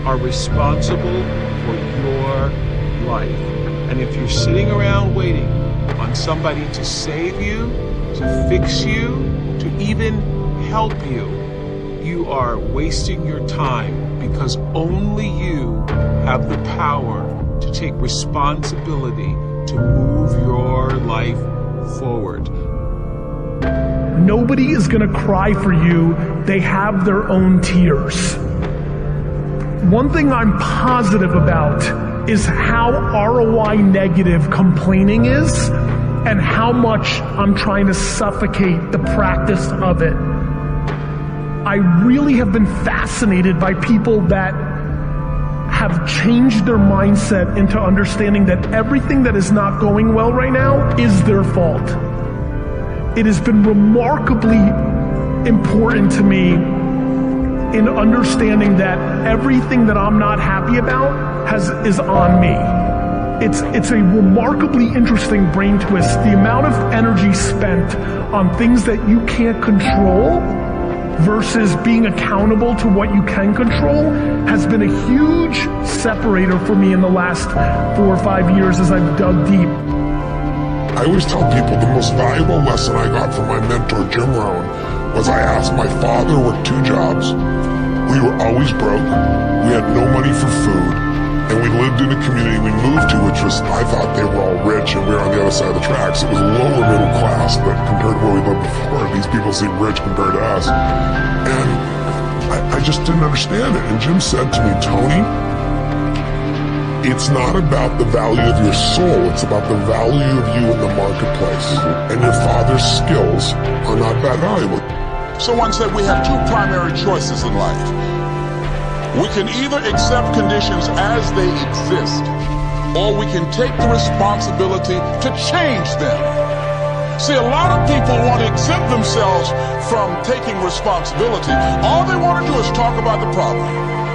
are responsible for your life. And if you're sitting around waiting on somebody to save you, to fix you, to even help you, you are wasting your time, because only you have the power to take responsibility to move your life forward. Nobody is going to cry for you. They have their own tears. One thing I'm positive about is how ROI negative complaining is, and how much I'm trying to suffocate the practice of it. I really have been fascinated by people that have changed their mindset into understanding that everything that is not going well right now is their fault. It has been remarkably important to me in understanding that everything that I'm not happy about is on me. It's a remarkably interesting brain twist. The amount of energy spent on things that you can't control versus being accountable to what you can control has been a huge separator for me in the last 4 or 5 years as I've dug deep. I always tell people the most valuable lesson I got from my mentor, Jim Rohn, was I asked my father worked 2 jobs. We were always broke. We had no money for food. And we lived in a community we moved to, which was, I thought they were all rich and we were on the other side of the tracks. It was lower middle class, but compared to where we lived before, these people seemed rich compared to us. And I just didn't understand it. And Jim said to me, Tony, it's not about the value of your soul, it's about the value of you in the marketplace. And your father's skills are not that valuable. Someone said we have 2 primary choices in life. We can either accept conditions as they exist, or we can take the responsibility to change them. See, a lot of people want to exempt themselves from taking responsibility. All they want to do is talk about the problem.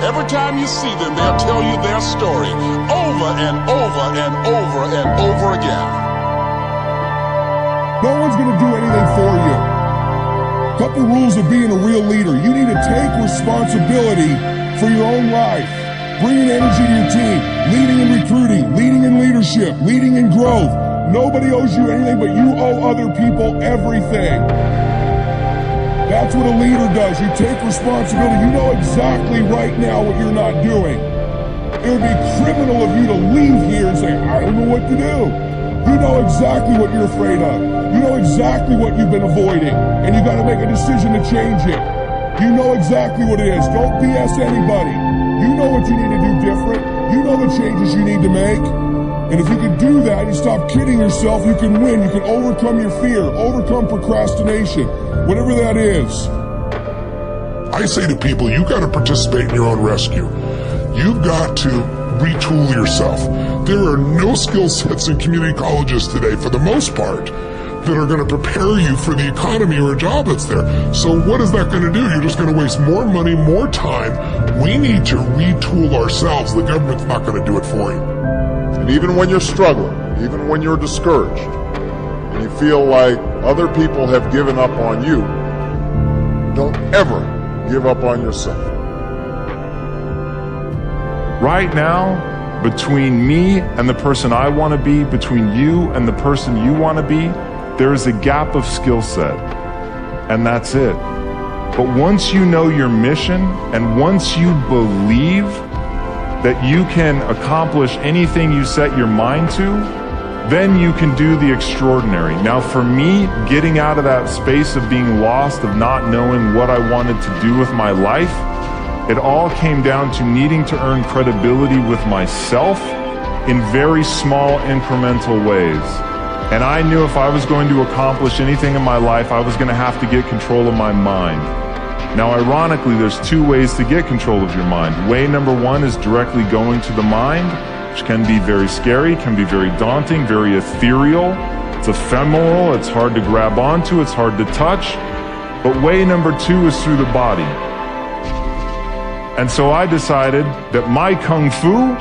Every time you see them, they'll tell you their story over and over and over and over again. No one's going to do anything for you. Couple rules of being a real leader. You need to take responsibility for your own life. Bringing energy to your team. Leading in recruiting. Leading in leadership. Leading in growth. Nobody owes you anything, but you owe other people everything. That's what a leader does. You take responsibility. You know exactly right now what you're not doing. It would be criminal of you to leave here and say, I don't know what to do. You know exactly what you're afraid of. You know exactly what you've been avoiding. And you got to make a decision to change it. You know exactly what it is. Don't BS anybody. You know what you need to do different. You know the changes you need to make. And if you can do that, you stop kidding yourself, you can win. You can overcome your fear, overcome procrastination, whatever that is. I say to people, you got to participate in your own rescue. You've got to retool yourself. There are no skill sets in community colleges today, for the most part, that are going to prepare you for the economy or a job that's there. So what is that going to do? You're just going to waste more money, more time. We need to retool ourselves. The government's not going to do it for you. And even when you're struggling, even when you're discouraged, and you feel like other people have given up on you, don't ever give up on yourself. Right now, between me and the person I want to be, between you and the person you want to be, there is a gap of skill set, and that's it. But once you know your mission, and once you believe that you can accomplish anything you set your mind to, then you can do the extraordinary. Now for me, getting out of that space of being lost, of not knowing what I wanted to do with my life, it all came down to needing to earn credibility with myself in very small incremental ways. And I knew if I was going to accomplish anything in my life, I was going to have to get control of my mind. Now, ironically, there's 2 ways to get control of your mind. Way number 1 is directly going to the mind, which can be very scary, can be very daunting, very ethereal. It's ephemeral, it's hard to grab onto, it's hard to touch. But way number 2 is through the body. And so I decided that my Kung Fu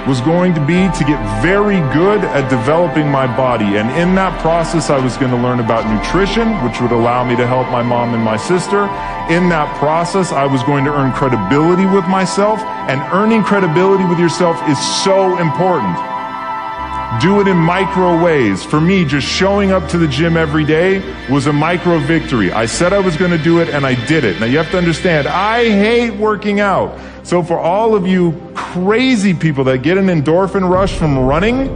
was going to be to get very good at developing my body. And in that process, I was going to learn about nutrition, which would allow me to help my mom and my sister. In that process, I was going to earn credibility with myself, and earning credibility with yourself is so important. Do it in micro ways. For me, just showing up to the gym every day was a micro victory. I said I was going to do it, and I did it. Now, you have to understand, I hate working out. So for all of you crazy people that get an endorphin rush from running,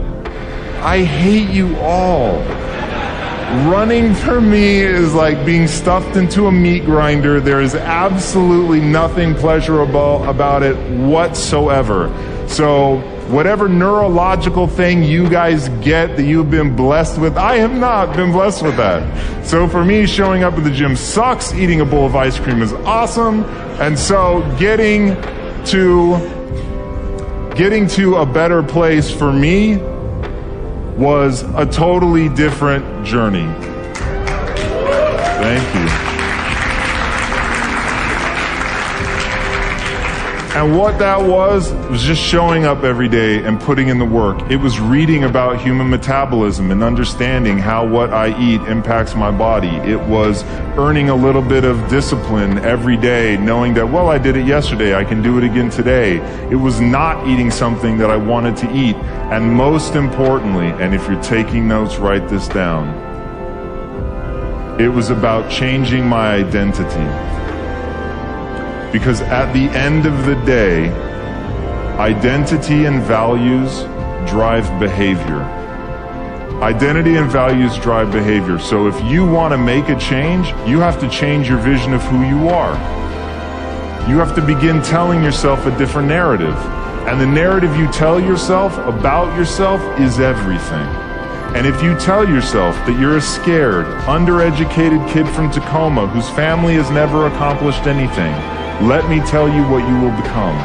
I hate you all. Running for me is like being stuffed into a meat grinder. There is absolutely nothing pleasurable about it whatsoever. So whatever neurological thing you guys get that you've been blessed with, I have not been blessed with that. So for me, showing up at the gym sucks. Eating a bowl of ice cream is awesome. And so getting to a better place for me was a totally different journey. Thank you. And what that was just showing up every day and putting in the work. It was reading about human metabolism and understanding how what I eat impacts my body. It was earning a little bit of discipline every day, knowing that, well, I did it yesterday, I can do it again today. It was not eating something that I wanted to eat. And most importantly, and if you're taking notes, write this down. It was about changing my identity. Because at the end of the day, identity and values drive behavior. Identity and values drive behavior. So if you want to make a change, you have to change your vision of who you are. You have to begin telling yourself a different narrative. And the narrative you tell yourself about yourself is everything. And if you tell yourself that you're a scared, undereducated kid from Tacoma whose family has never accomplished anything, let me tell you what you will become.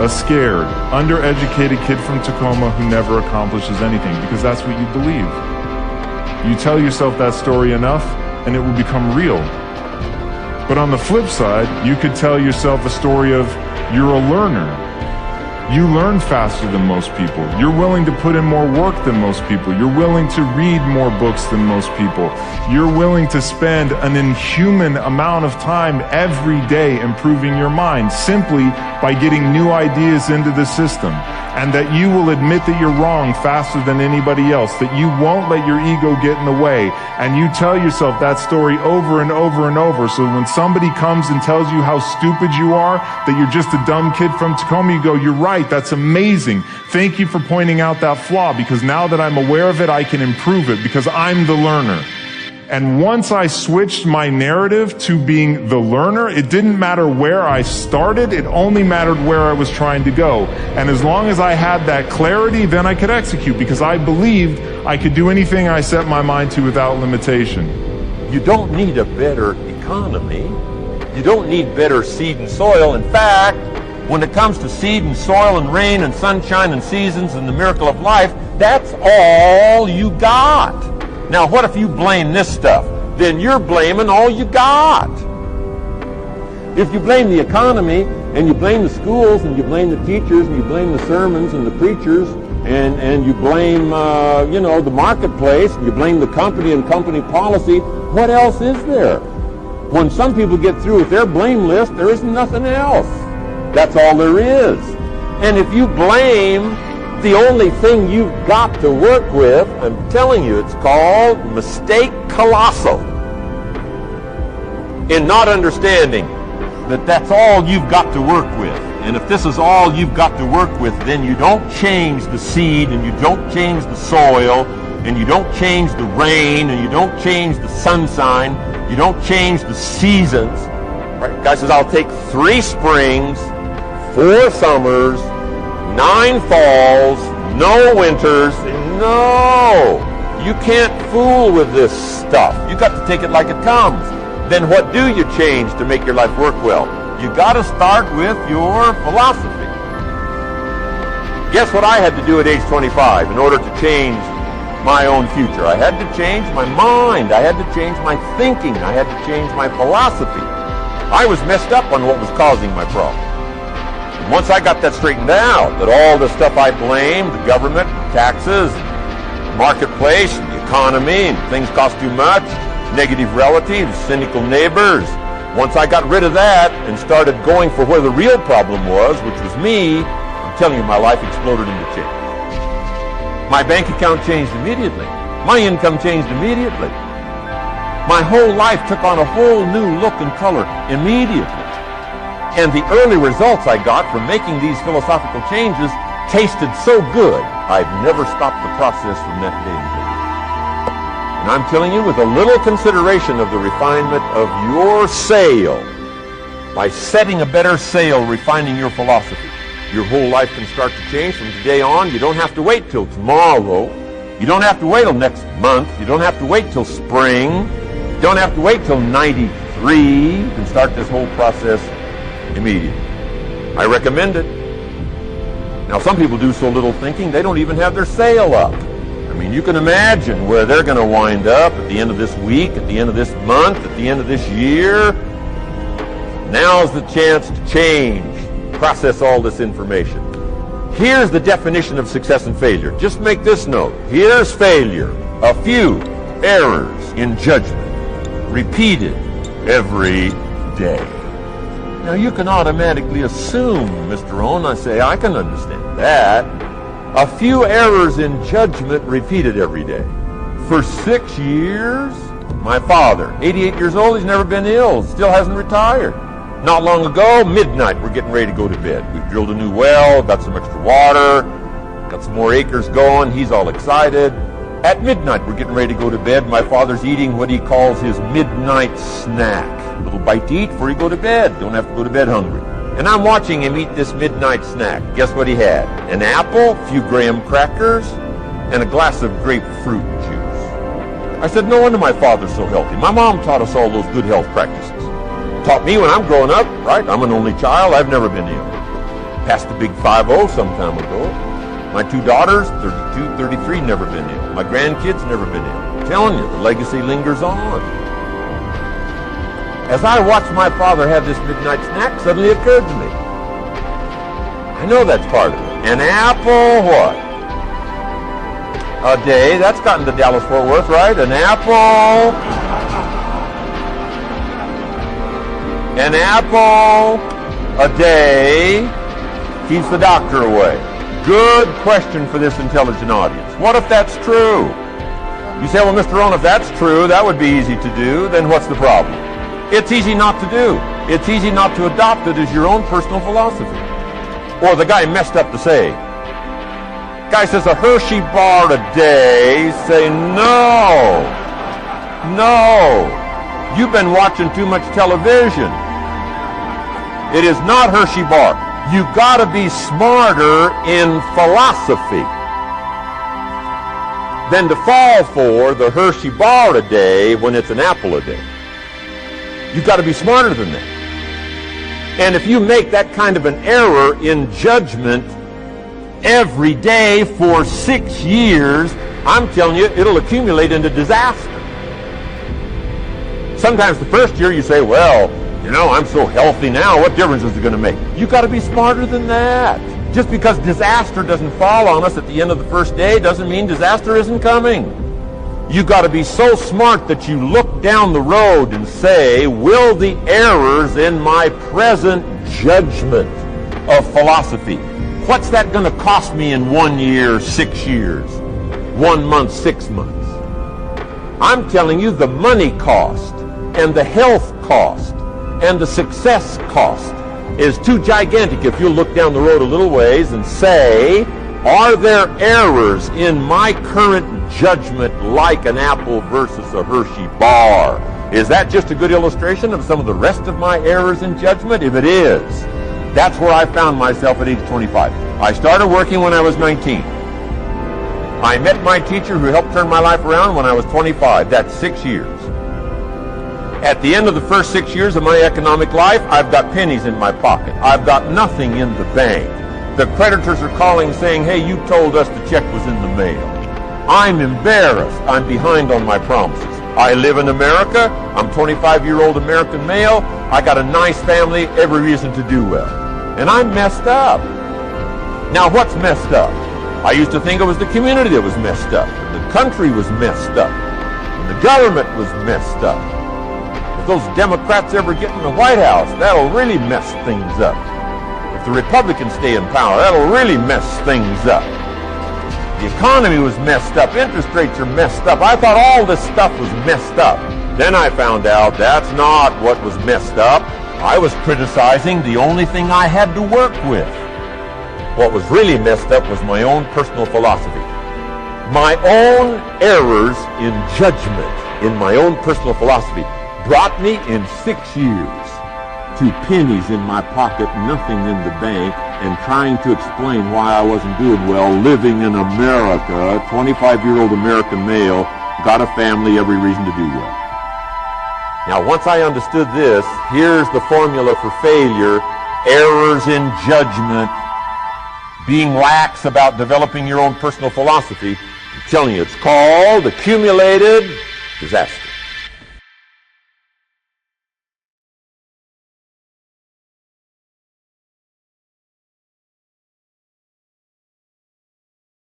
A scared, undereducated kid from Tacoma who never accomplishes anything, because that's what you believe. You tell yourself that story enough, and it will become real. But on the flip side, you could tell yourself a story of you're a learner. You learn faster than most people. You're willing to put in more work than most people. You're willing to read more books than most people. You're willing to spend an inhuman amount of time every day improving your mind simply by getting new ideas into the system. And that you will admit that you're wrong faster than anybody else, that you won't let your ego get in the way. And you tell yourself that story over and over and over. So when somebody comes and tells you how stupid you are, that you're just a dumb kid from Tacoma, you go, you're right, that's amazing. Thank you for pointing out that flaw, because now that I'm aware of it, I can improve it because I'm the learner. And once I switched my narrative to being the learner, it didn't matter where I started, it only mattered where I was trying to go. And as long as I had that clarity, then I could execute, because I believed I could do anything I set my mind to without limitation. You don't need a better economy. You don't need better seed and soil. In fact, when it comes to seed and soil and rain and sunshine and seasons and the miracle of life, that's all you got. Now, what if you blame this stuff? Then you're blaming all you got. If you blame the economy, and you blame the schools, and you blame the teachers, and you blame the sermons and the preachers, and you blame, the marketplace, and you blame the company and company policy, what else is there? When some people get through with their blame list, there isn't nothing else. That's all there is. And if you blame the only thing you've got to work with, I'm telling you, it's called mistake colossal. In not understanding that that's all you've got to work with. And if this is all you've got to work with, then you don't change the seed, and you don't change the soil, and you don't change the rain, and you don't change the sunshine, you don't change the seasons. Right? Guy says, I'll take 3 springs, 4 summers, 9 falls, no winters. No! You can't fool with this stuff. You got to take it like it comes. Then what do you change to make your life work well? You got to start with your philosophy. Guess what I had to do at age 25 in order to change my own future? I had to change my mind. I had to change my thinking. I had to change my philosophy. I was messed up on what was causing my problem. Once I got that straightened out, that all the stuff I blamed, the government, taxes, marketplace, the economy, and things cost too much, negative relatives, cynical neighbors, once I got rid of that and started going for where the real problem was, which was me, I'm telling you, my life exploded into change. My bank account changed immediately. My income changed immediately. My whole life took on a whole new look and color immediately. And the early results I got from making these philosophical changes tasted so good, I've never stopped the process from that day until now. And I'm telling you, with a little consideration of the refinement of your sail, by setting a better sail, refining your philosophy, your whole life can start to change from today on. You don't have to wait till tomorrow. You don't have to wait till next month. You don't have to wait till spring. You don't have to wait till 93. You can start this whole process immediately. I recommend it. Now, some people do so little thinking, they don't even have their sail up. I mean, you can imagine where they're going to wind up at the end of this week, at the end of this month, at the end of this year. Now's the chance to change, process all this information. Here's the definition of success and failure. Just make this note. Here's failure. A few errors in judgment, repeated every day. Now, you can automatically assume, Mr. Owen, I say, I can understand that. A few errors in judgment repeated every day. For 6 years, my father, 88 years old, he's never been ill, still hasn't retired. Not long ago, midnight, we're getting ready to go to bed. We've drilled a new well, got some extra water, got some more acres going, he's all excited. At midnight, we're getting ready to go to bed. My father's eating what he calls his midnight snack. A little bite to eat before you go to bed. Don't have to go to bed hungry. And I'm watching him eat this midnight snack. Guess what he had? An apple, a few graham crackers, and a glass of grapefruit juice. I said, no wonder my father's so healthy. My mom taught us all those good health practices. Taught me when I'm growing up, right? I'm an only child. I've never been ill. Passed the big 5-0 some time ago. My 2 daughters, 32, 33, never been ill. My grandkids, never been ill. I'm telling you, the legacy lingers on. As I watched my father have this midnight snack, suddenly occurred to me. I know that's part of it. An apple what? A day. That's gotten to Dallas-Fort Worth, right? An apple. An apple a day keeps the doctor away. Good question for this intelligent audience. What if that's true? You say, well, Mr. Owen, if that's true, that would be easy to do. Then what's the problem? It's easy not to do. It's easy not to adopt it as your own personal philosophy. Or the guy messed up to say. Guy says a Hershey bar a day. Say, no. No. You've been watching too much television. It is not Hershey bar. You gotta be smarter in philosophy than to fall for the Hershey bar a day when it's an apple a day. You've got to be smarter than that. And if you make that kind of an error in judgment every day for 6 years, I'm telling you, it'll accumulate into disaster. Sometimes the first year you say, well, you know, I'm so healthy now, what difference is it going to make? You've got to be smarter than that. Just because disaster doesn't fall on us at the end of the first day doesn't mean disaster isn't coming. You've got to be so smart that you look down the road and say, will the errors in my present judgment of philosophy, what's that going to cost me in 1 year, 6 years, 1 month, 6 months? I'm telling you, the money cost and the health cost and the success cost is too gigantic if you look down the road a little ways and say, are there errors in my current judgment like an apple versus a Hershey bar? Is that just a good illustration of some of the rest of my errors in judgment? If it is, that's where I found myself at age 25. I started working when I was 19. I met my teacher who helped turn my life around when I was 25. That's 6 years. At the end of the first 6 years of my economic life, I've got pennies in my pocket. I've got nothing in the bank. The creditors are calling saying, hey, you told us the check was in the mail. I'm embarrassed. I'm behind on my promises. I live in America. I'm 25-year-old American male. I got a nice family, every reason to do well. And I'm messed up. Now, what's messed up? I used to think it was the community that was messed up. The country was messed up. And the government was messed up. If those Democrats ever get in the White House, that'll really mess things up. If the Republicans stay in power, that'll really mess things up. The economy was messed up. Interest rates are messed up. I thought all this stuff was messed up. Then I found out that's not what was messed up. I was criticizing the only thing I had to work with. What was really messed up was my own personal philosophy. My own errors in judgment in my own personal philosophy brought me in 6 years to pennies in my pocket, nothing in the bank, and trying to explain why I wasn't doing well living in America. 25-year-old American male, got a family, every reason to do well. Now, once I understood this, here's the formula for failure: errors in judgment, being lax about developing your own personal philosophy. I'm telling you, it's called accumulated disaster.